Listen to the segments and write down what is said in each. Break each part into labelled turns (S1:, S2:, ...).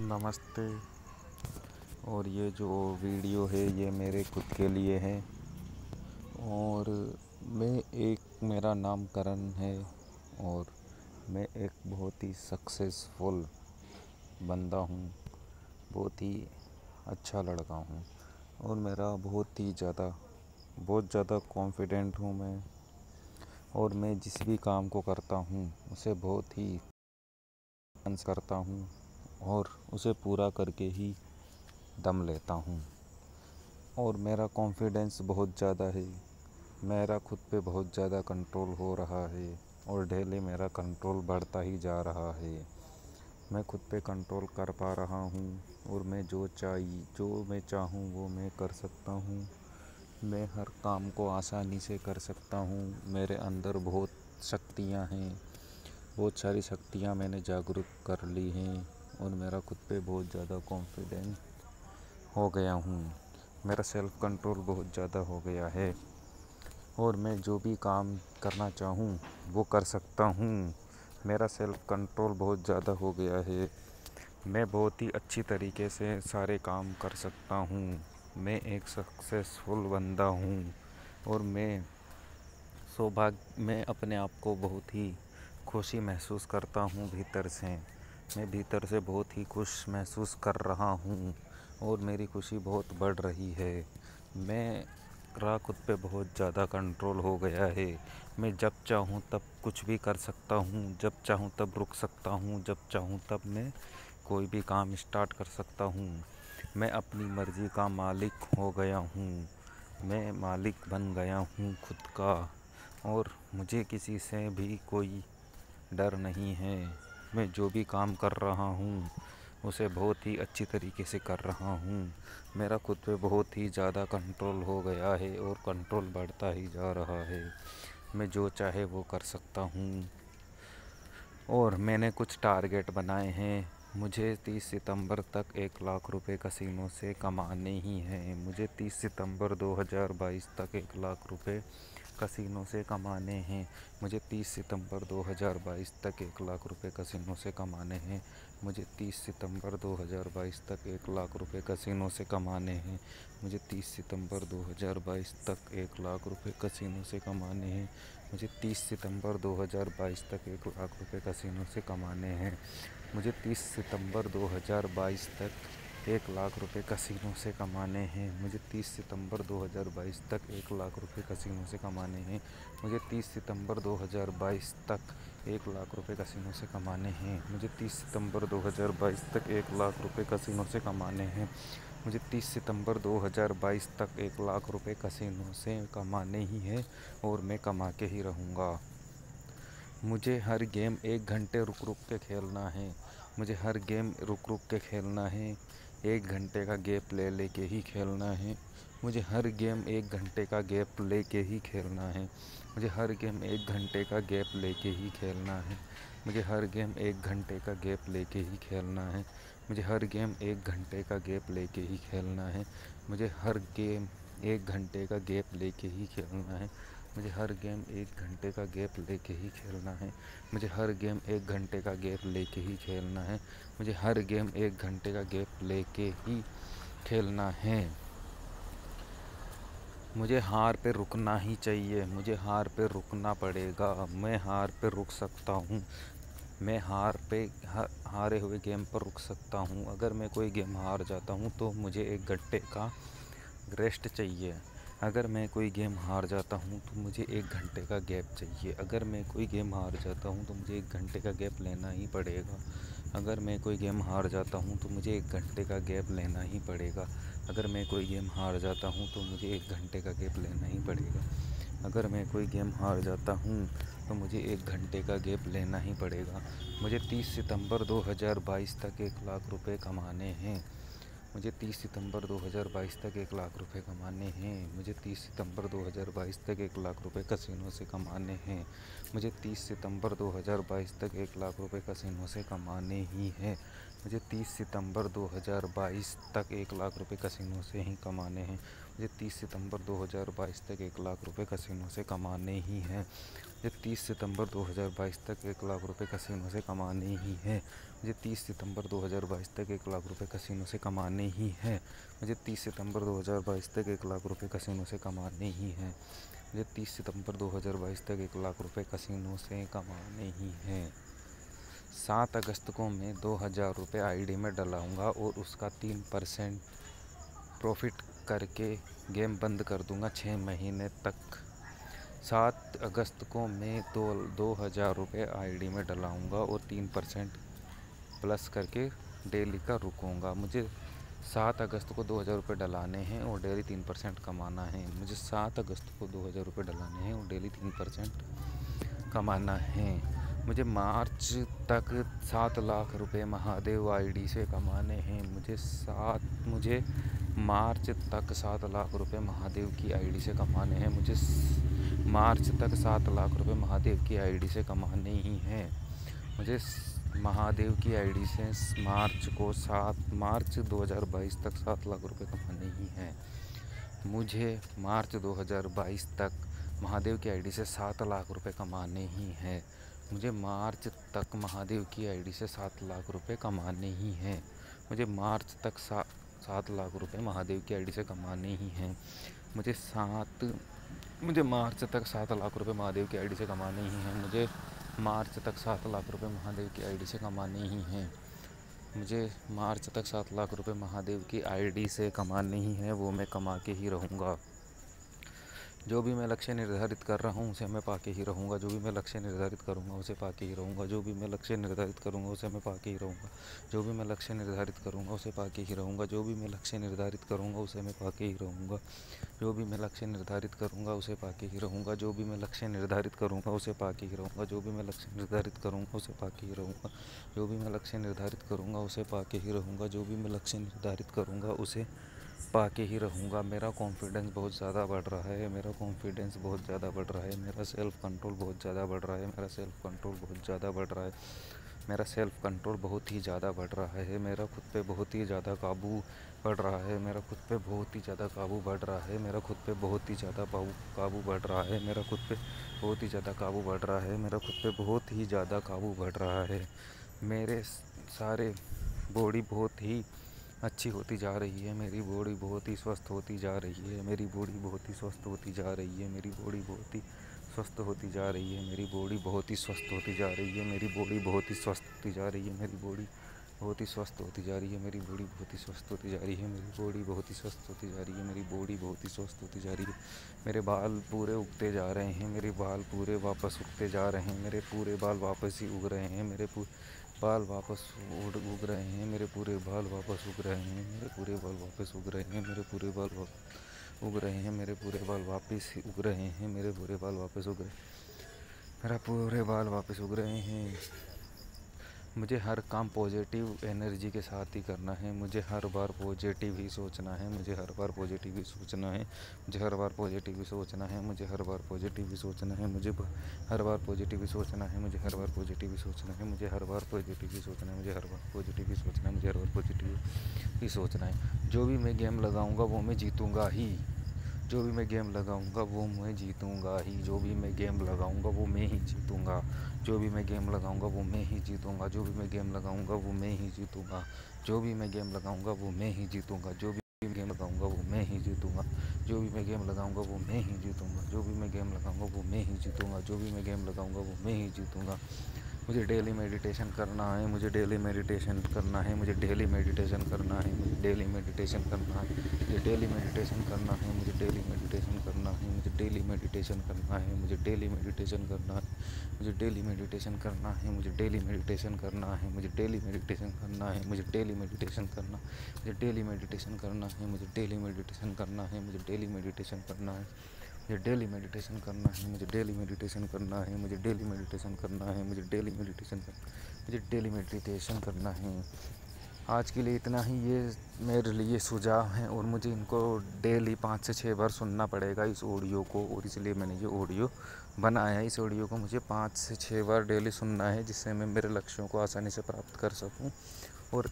S1: नमस्ते। और ये जो वीडियो है ये मेरे खुद के लिए है। और मेरा नाम करण है और मैं एक बहुत ही सक्सेसफुल बंदा हूँ, बहुत ही अच्छा लड़का हूँ। और मेरा बहुत ज़्यादा कॉन्फिडेंट हूँ मैं। और मैं जिस भी काम को करता हूँ उसे बहुत ही मन से करता हूँ और उसे पूरा करके ही दम लेता हूँ। और मेरा कॉन्फिडेंस बहुत ज़्यादा है, मेरा खुद पे बहुत ज़्यादा कंट्रोल हो रहा है और डेली मेरा कंट्रोल बढ़ता ही जा रहा है। मैं खुद पे कंट्रोल कर पा रहा हूँ और मैं जो मैं चाहूँ वो मैं कर सकता हूँ। मैं हर काम को आसानी से कर सकता हूँ। मेरे अंदर बहुत शक्तियाँ हैं, बहुत सारी शक्तियाँ मैंने जागरूक कर ली हैं और मेरा खुद पे बहुत ज़्यादा कॉन्फिडेंस हो गया हूँ। मेरा सेल्फ़ कंट्रोल बहुत ज़्यादा हो गया है और मैं जो भी काम करना चाहूँ वो कर सकता हूँ। मेरा सेल्फ़ कंट्रोल बहुत ज़्यादा हो गया है। मैं बहुत ही अच्छी तरीके से सारे काम कर सकता हूँ। मैं एक सक्सेसफुल बंदा हूँ और मैं अपने आप को बहुत ही खुशी महसूस करता हूँ भीतर से। मैं भीतर से बहुत ही खुश महसूस कर रहा हूँ और मेरी खुशी बहुत बढ़ रही है। मेरा खुद पे बहुत ज़्यादा कंट्रोल हो गया है। मैं जब चाहूँ तब कुछ भी कर सकता हूँ, जब चाहूँ तब रुक सकता हूँ, जब चाहूँ तब मैं कोई भी काम स्टार्ट कर सकता हूँ। मैं अपनी मर्ज़ी का मालिक हो गया हूँ। मैं मालिक बन गया हूँ खुद का और मुझे किसी से भी कोई डर नहीं है। मैं जो भी काम कर रहा हूँ उसे बहुत ही अच्छी तरीके से कर रहा हूँ। मेरा खुद पे बहुत ही ज़्यादा कंट्रोल हो गया है और कंट्रोल बढ़ता ही जा रहा है। मैं जो चाहे वो कर सकता हूँ और मैंने कुछ टारगेट बनाए हैं। मुझे 30 सितंबर तक 1 लाख रुपए कसिनो से कमाने ही हैं। मुझे 30 सितंबर 2022 तक 1 लाख रुपए कसिनो से कमाने हैं। मुझे 30 सितंबर 2022 तक 1 लाख रुपए कसिनो से कमाने हैं। मुझे 30 सितंबर 2022 तक 1 लाख रुपए कसिनो से कमाने हैं। मुझे 30 सितंबर 2022 तक 1 लाख रुपए कसिनो से कमाने हैं। मुझे 30 सितंबर 2022 तक 1 लाख रुपए कसिनो से कमाने हैं। मुझे 30 सितंबर 2022 तक 1 लाख रुपए कसिनो से कमाने हैं। मुझे 30 सितंबर 2022 तक 1 लाख रुपए कसिनो से कमाने हैं। मुझे 30 सितंबर 2022 तक 1 लाख रुपए कसिनो से कमाने हैं। मुझे 30 सितंबर 2022 तक 1 लाख रुपए कसिनो से कमाने हैं। मुझे 30 सितंबर 2022 तक 1 लाख रुपए कसिनो से कमाने ही हैं और मैं कमा के ही रहूँगा। मुझे हर गेम 1 घंटे रुक रुक के खेलना है। मुझे हर गेम रुक रुक के खेलना है। 1 घंटे का गैप ले लेके ही खेलना है। मुझे हर गेम 1 घंटे का गैप लेके ही खेलना है। मुझे हर गेम 1 घंटे का गैप लेके ही खेलना है। मुझे हर गेम 1 घंटे का गैप लेके ही खेलना है। मुझे हर गेम 1 घंटे का गैप लेके ही खेलना है। मुझे हर गेम 1 घंटे का गैप लेके ही खेलना है। मुझे हर गेम 1 घंटे का गैप लेके ही खेलना है। मुझे हर गेम 1 घंटे का गैप लेके ही खेलना है। मुझे हर गेम 1 घंटे का गैप लेके ही खेलना है। मुझे हार पे रुकना ही चाहिए। मुझे हार पे रुकना पड़ेगा। मैं हार पे रुक सकता हूँ। मैं हारे हुए गेम पर रुक सकता हूँ। अगर मैं कोई गेम हार जाता हूँ तो मुझे 1 घंटे का रेस्ट चाहिए। अगर मैं कोई गेम हार जाता हूँ तो मुझे 1 घंटे का गैप चाहिए। अगर मैं कोई गेम हार जाता हूँ तो मुझे 1 घंटे का गैप लेना ही पड़ेगा। अगर मैं कोई गेम हार जाता हूँ तो मुझे 1 घंटे का गैप लेना ही पड़ेगा। अगर मैं कोई गेम हार जाता हूँ तो मुझे 1 घंटे का गैप लेना ही पड़ेगा। अगर मैं कोई गेम हार जाता हूँ तो मुझे 1 घंटे का गैप लेना ही पड़ेगा। मुझे 30 सितंबर 2022 तक 1 लाख रुपए कमाने हैं। मुझे 30 सितंबर 2022 तक 1 लाख रुपए कमाने हैं। मुझे 30 सितंबर 2022 तक 1 लाख रुपए कसिनो से कमाने हैं। मुझे 30 सितंबर 2022 तक 1 लाख रुपए कसिनो से कमाने ही हैं। मुझे 30 सितंबर 2022 तक 1 लाख रुपए कसिनो से ही कमाने हैं। मुझे 30 सितंबर 2022 तक 1 लाख रुपए कसिनो से कमाने ही हैं। मुझे 30 सितंबर 2022 तक 1 लाख रुपए कसिनो से कमाने ही हैं। मुझे 30 सितंबर 2022 तक 1 लाख रुपए कसिनो से कमाने ही हैं। मुझे 30 सितंबर 2022 तक 1 लाख रुपए कसिनो से कमाने ही हैं। मुझे 30 सितंबर 2022 तक 1 लाख रुपए कसिनो से कमाने ही हैं। 7 अगस्त को मैं 2000 रुपये आईडी में डलाऊंगा और उसका 3% प्रॉफिट करके गेम बंद कर दूंगा 6 महीने तक। 7 अगस्त को मैं 2000 रुपये आईडी में डलाऊंगा और 3% प्लस करके डेली का रुकूंगा। मुझे 7 अगस्त को 2000 रुपये डलाने हैं और डेली 3% कमाना है। मुझे 7 अगस्त को 2000 रुपये डलाने हैं और डेली 3% कमाना है। मुझे मार्च तक 7 लाख रुपए महादेव आईडी से कमाने हैं। मुझे मार्च तक 7 लाख रुपए महादेव की आईडी से कमाने हैं। मुझे मार्च तक 7 लाख रुपए महादेव की आईडी से कमाने ही हैं। मुझे महादेव की आईडी से मार्च 2022 तक 7 लाख रुपए कमाने ही हैं। मुझे मार्च 2022 तक महादेव की आईडी से 7 लाख रुपए कमाने ही हैं। मुझे मार्च तक महादेव की आईडी से 7 लाख रुपए कमाने ही हैं। मुझे मार्च तक 7 लाख रुपए महादेव की आईडी से कमाने ही हैं। मुझे मार्च तक 7 लाख रुपए महादेव की आईडी से कमाने ही हैं। मुझे मार्च तक 7 लाख रुपए महादेव की आईडी से कमाने ही हैं। मुझे मार्च तक 7 लाख रुपए महादेव की आईडी से कमाने ही हैं। वो मैं कमा के ही रहूँगा। जो भी मैं लक्ष्य निर्धारित कर रहा हूँ उसे मैं पाके ही रहूँगा। जो भी मैं लक्ष्य निर्धारित करूँगा उसे पाके ही रहूँगा। जो भी मैं लक्ष्य निर्धारित करूँगा उसे मैं पाके ही रहूँगा। जो भी मैं लक्ष्य निर्धारित करूँगा उसे पाके ही रहूँगा। जो भी मैं लक्ष्य निर्धारित करूँगा उसे मैं पाके ही रहूँगा। जो भी मैं लक्ष्य निर्धारित करूँगा उसे पाके ही रहूँगा। जो भी मैं लक्ष्य निर्धारित करूँगा उसे पाके ही रहूँगा। जो भी मैं लक्ष्य निर्धारित करूँगा उसे पाके ही रहूँगा। जो भी मैं लक्ष्य निर्धारित करूँगा उसे पाके ही रहूँगा। जो भी मैं लक्ष्य निर्धारित करूँगा उसे पाके ही रहूँगा। मेरा कॉन्फिडेंस बहुत ज़्यादा बढ़ रहा है। मेरा कॉन्फिडेंस बहुत ज़्यादा बढ़ रहा है। मेरा सेल्फ़ कंट्रोल बहुत ज़्यादा बढ़ रहा है। मेरा सेल्फ़ कंट्रोल बहुत ज़्यादा बढ़ रहा है। मेरा सेल्फ़ कंट्रोल बहुत ही ज़्यादा बढ़ रहा है। मेरा खुद पे बहुत ही ज़्यादा काबू बढ़ रहा है। मेरा खुद पे बहुत ही ज़्यादा काबू बढ़ रहा है। मेरा खुद पे बहुत ही ज़्यादा काबू बढ़ रहा है। मेरा खुद पे बहुत ही ज़्यादा काबू बढ़ रहा है। मेरा खुद पे बहुत ही ज़्यादा काबू बढ़ रहा है। मेरे सारे बॉडी बहुत ही अच्छी होती जा रही है। मेरी बॉडी बहुत ही स्वस्थ होती जा रही है। मेरी बॉडी बहुत ही स्वस्थ होती जा रही है। मेरी बॉडी बहुत ही स्वस्थ होती जा रही है। मेरी बॉडी बहुत ही स्वस्थ होती जा रही है। मेरी बॉडी बहुत ही स्वस्थ होती जा रही है। मेरी बॉडी बहुत ही स्वस्थ होती जा रही है। मेरी बॉडी बहुत ही स्वस्थ होती जा रही है। मेरी बॉडी बहुत ही स्वस्थ होती जा रही है। मेरी बॉडी बहुत ही स्वस्थ होती जा रही है। मेरे बाल पूरे उगते जा रहे हैं। मेरे बाल पूरे वापस उगते जा रहे हैं। मेरे पूरे बाल वापस ही उग रहे हैं। मेरे बाल वापस उग रहे हैं। मेरे पूरे बाल वापस उग रहे हैं। मेरे पूरे बाल वापस उग रहे हैं। मेरे पूरे बाल उग रहे हैं। मेरे पूरे बाल वापस उग रहे हैं। मेरे पूरे बाल वापस उग रहे मेरा पूरे बाल वापस उग रहे हैं। मुझे हर काम पॉजिटिव एनर्जी के साथ ही करना है। मुझे हर बार पॉजिटिव ही सोचना है। मुझे हर बार पॉजिटिव ही सोचना है। मुझे हर बार पॉजिटिव ही सोचना है। मुझे हर बार पॉजिटिव ही सोचना है। मुझे हर बार पॉजिटिव ही सोचना है। मुझे हर बार पॉजिटिव ही सोचना है। मुझे हर बार पॉजिटिव ही सोचना है। मुझे हर बार पॉजिटिव ही सोचना है। मुझे हर बार पॉजिटिव ही सोचना है। जो भी मैं गेम लगाऊंगा वो मैं जीतूंगा ही। जो भी मैं गेम लगाऊंगा वो मैं जीतूंगा ही। जो भी मैं गेम लगाऊंगा वो मैं ही जीतूंगा। जो भी मैं गेम लगाऊंगा वो मैं ही जीतूंगा। जो भी मैं गेम लगाऊंगा वो मैं ही जीतूंगा। जो भी मैं गेम लगाऊंगा वो मैं ही जीतूंगा। जो भी गेम लगाऊंगा वो मैं ही जीतूंगा। जो भी मैं गेम लगाऊंगा वो मैं ही जीतूंगा। जो भी मैं गेम लगाऊंगा वो मैं ही जीतूंगा। जो भी मैं गेम लगाऊंगा वो मैं ही जीतूंगा। मुझे डेली मेडिटेशन करना है। मुझे डेली मेडिटेशन करना है। मुझे डेली मेडिटेशन करना है। मुझे डेली मेडिटेशन करना है। मुझे डेली मेडिटेशन करना है। मुझे डेली मेडिटेशन करना है। मुझे डेली मेडिटेशन करना है। मुझे डेली मेडिटेशन करना है। मुझे डेली मेडिटेशन करना है। मुझे डेली मेडिटेशन करना है। मुझे डेली मेडिटेशन करना है। मुझे डेली मेडिटेशन करना मुझे डेली मेडिटेशन करना है। मुझे डेली मेडिटेशन करना है। मुझे डेली मेडिटेशन करना है। मुझे डेली मेडिटेशन करना है। मुझे डेली मेडिटेशन करना है। मुझे डेली मेडिटेशन करना है। मुझे डेली मेडिटेशन मुझे डेली मेडिटेशन करना है। आज के लिए इतना ही। ये मेरे लिए सुझाव हैं और मुझे इनको डेली 5 से 6 बार सुनना पड़ेगा इस ऑडियो को, और इसलिए मैंने ये ऑडियो बनाया है। इस ऑडियो को मुझे 5 से 6 बार डेली सुनना है जिससे मैं मेरे लक्ष्यों को आसानी से प्राप्त कर सकूं और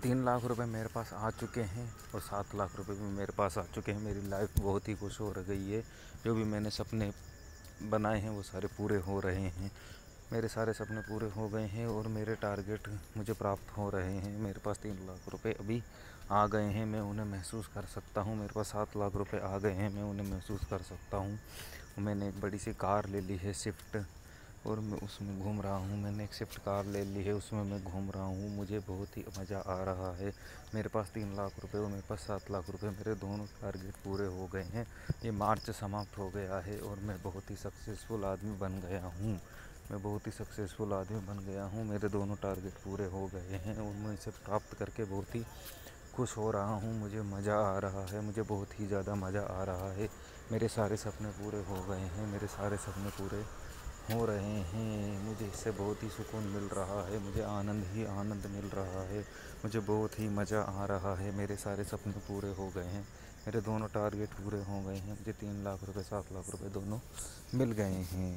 S1: 3 लाख रुपए मेरे पास आ चुके हैं और 7 लाख रुपए भी मेरे पास आ चुके हैं। मेरी लाइफ बहुत ही खुश हो गई है। जो भी मैंने सपने बनाए हैं वो सारे पूरे हो रहे हैं। मेरे सारे सपने पूरे हो गए हैं और मेरे टारगेट मुझे प्राप्त हो रहे हैं। मेरे पास 3 लाख रुपए अभी आ गए हैं, मैं उन्हें महसूस कर सकता हूँ। मेरे पास 7 लाख रुपए आ गए हैं, मैं उन्हें महसूस कर सकता हूँ। मैंने एक बड़ी सी कार ले ली है स्विफ्ट, और मैं उसमें घूम रहा हूँ। मैंने एक स्विफ्ट कार ले ली है, उसमें मैं घूम रहा हूँ। मुझे बहुत ही मज़ा आ रहा है। मेरे पास 3 लाख रुपए और मेरे पास 7 लाख रुपए, मेरे दोनों टारगेट पूरे हो गए हैं। ये मार्च समाप्त हो गया है और मैं बहुत ही सक्सेसफुल आदमी बन गया हूँ। मैं बहुत ही सक्सेसफुल आदमी बन गया हूँ। मेरे दोनों टारगेट पूरे हो गए हैं और मैं इसे प्राप्त करके बहुत ही खुश हो रहा हूँ। मुझे मज़ा आ रहा है, मुझे बहुत ही ज़्यादा मज़ा आ रहा है। मेरे सारे सपने पूरे हो गए हैं, मेरे सारे सपने पूरे हो रहे हैं। मुझे इससे बहुत ही सुकून मिल रहा है, मुझे आनंद ही आनंद मिल रहा है, मुझे बहुत ही मज़ा आ रहा है। मेरे सारे सपने पूरे हो गए हैं, मेरे दोनों टारगेट पूरे हो गए हैं। मुझे 3 लाख रुपए 7 लाख रुपए दोनों मिल गए हैं।